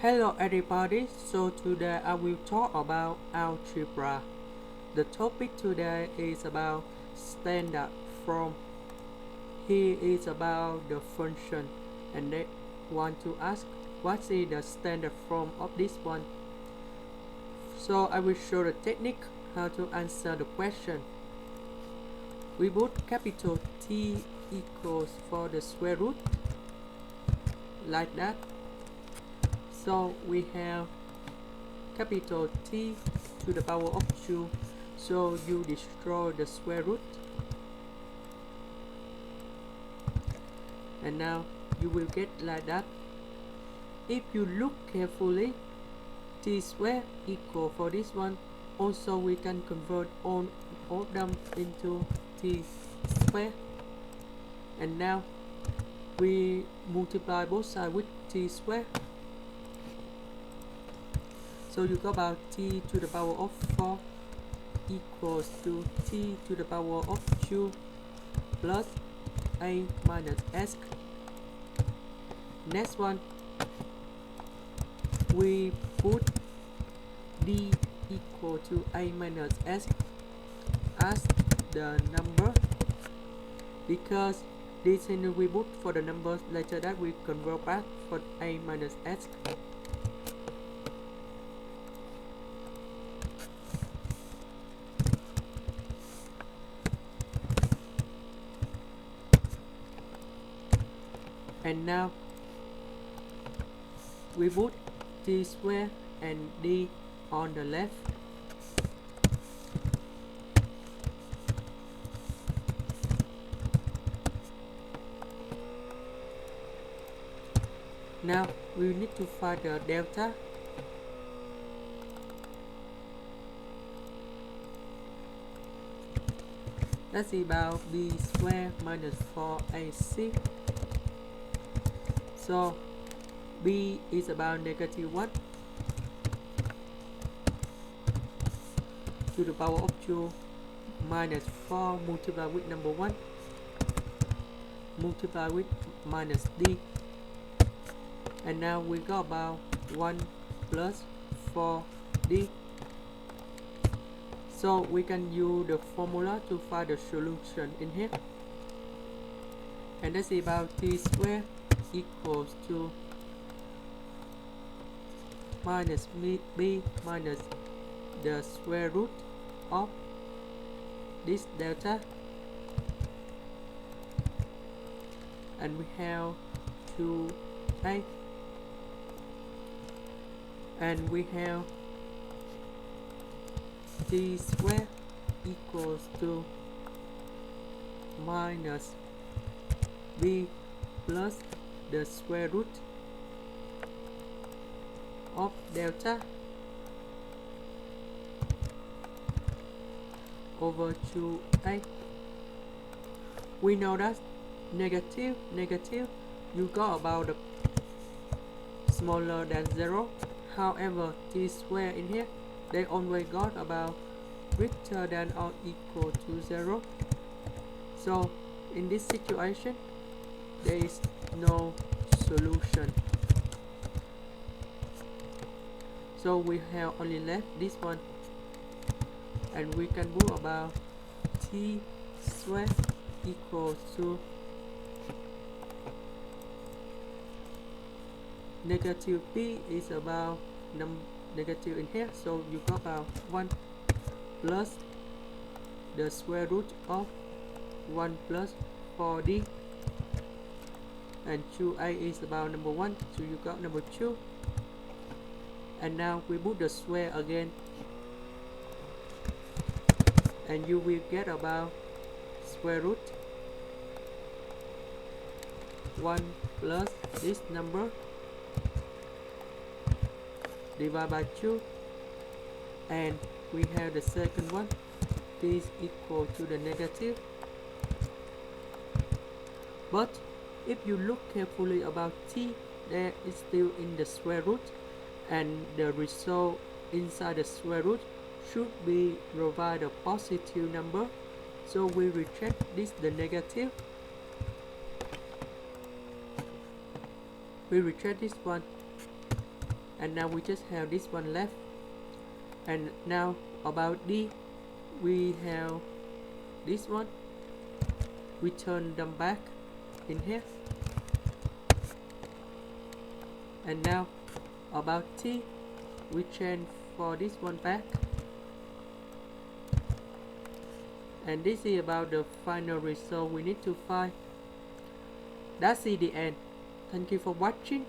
Hello everybody, so today I will talk about algebra. The topic today is about standard form. Here is about the function and they want to ask what is the standard form of this one. So I will show the technique how to answer the question. We put capital T equals for the square root like that. So we have capital T to the power of 2, so you destroy the square root, and now you will get like that. If you look carefully, T square equal for this one, also we can convert all of them into T square, and now we multiply both sides with T square. So you got about T to the power of 4 equals to T to the power of 2 plus A minus S. Next one, we put D equal to A minus S as the number, because this thing we put for the numbers, later that we convert back for A minus S. And now we put T square and D on the left. Now we need to find the delta. That's about B square minus 4AC. So B is about negative 1 to the power of 2 minus 4 multiplied with number 1 multiplied with minus D, and now we got about 1 plus 4D. So we can use the formula to find the solution in here, and that's about T square equals to minus B minus the square root of this delta, and we have 2A, and we have T square equals to minus B plus the square root of delta over 2A. We know that negative you got about the smaller than 0. However, T square in here they always got about greater than or equal to 0. So in this situation there is no solution. So we have only left this one, and we can put about T square equals to negative B is about negative in here, so you got about 1 plus the square root of 1 plus 4D, and 2A is about number 1, so you got number 2. And now we put the square again, and you will get about square root 1 plus this number divided by 2, and we have the second one, this is equal to the negative. But if you look carefully about T, there is still in the square root, and the result inside the square root should be provide a positive number, so we reject this the negative, we recheck this one, and now we just have this one left. And now about D, we have this one. We turn them back in here. And now about T, we change for this one back. And this is about the final result we need to find. That's the end. Thank you for watching.